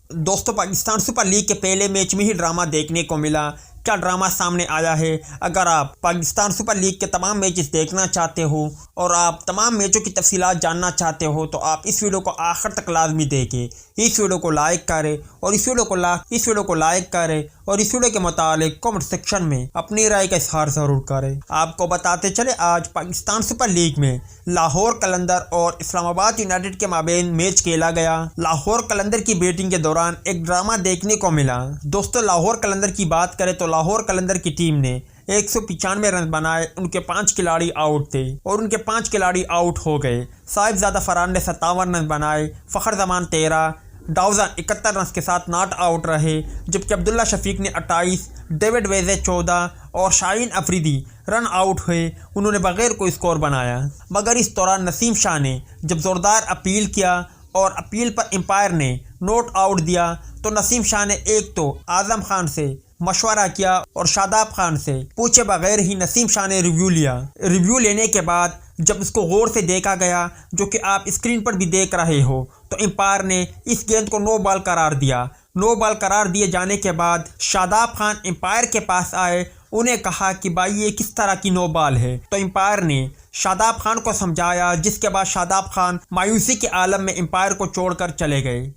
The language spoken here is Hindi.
दोस्तों, पाकिस्तान सुपर लीग के पहले मैच में ही ड्रामा देखने को मिला। क्या ड्रामा सामने आया है? अगर आप पाकिस्तान सुपर लीग के तमाम मैचेस देखना चाहते हो और आप तमाम मैचों की तफसीलात जानना चाहते हो तो आप इस वीडियो को आखिर तक लाजमी देखें। इस वीडियो को लाइक करें और इस वीडियो के मुतालिक कमेंट सेक्शन में अपनी राय का इजहार ज़रूर करें। आपको बताते चले, आज पाकिस्तान सुपर लीग में लाहौर कलंदर और इस्लामाबाद यूनाइटेड के माबेन मैच खेला गया। लाहौर कलंदर की बैटिंग के दौरान एक ड्रामा देखने को मिला। दोस्तों, लाहौर कलंदर की बात करें तो लाहौर कलंदर की टीम ने 195 रन बनाए। उनके 5 खिलाड़ी आउट थे और उनके 5 खिलाड़ी आउट हो गए। साहिबजादा फरहान ने 57 रन बनाए, फ़खर जमान 13, डाउजन 71 रन के साथ नॉट आउट रहे, जबकि अब्दुल्ला शफीक ने 28, डेविड वेजे 14 और शाहीन अफरीदी रन आउट हुए। उन्होंने बगैर कोई स्कोर बनाया। मगर इस दौरान नसीम शाह ने जब ज़ोरदार अपील किया और अपील पर एम्पायर ने नॉट आउट दिया तो नसीम शाह ने एक तो आज़म खान से मशवरा किया और शादाब खान से पूछे बगैर ही नसीम शाह ने रिव्यू लिया। रिव्यू लेने के बाद जब इसको गौर से देखा गया, जो कि आप स्क्रीन पर भी देख रहे हो, तो एम्पायर ने इस गेंद को नो बॉल करार दिया। नो बॉल करार दिए जाने के बाद शादाब खान एम्पायर के पास आए। उन्हें कहा कि भाई ये किस तरह की नो बॉल है, तो एम्पायर ने शादाब खान को समझाया, जिसके बाद शादाब खान मायूसी के आलम में एम्पायर को छोड़कर चले गए।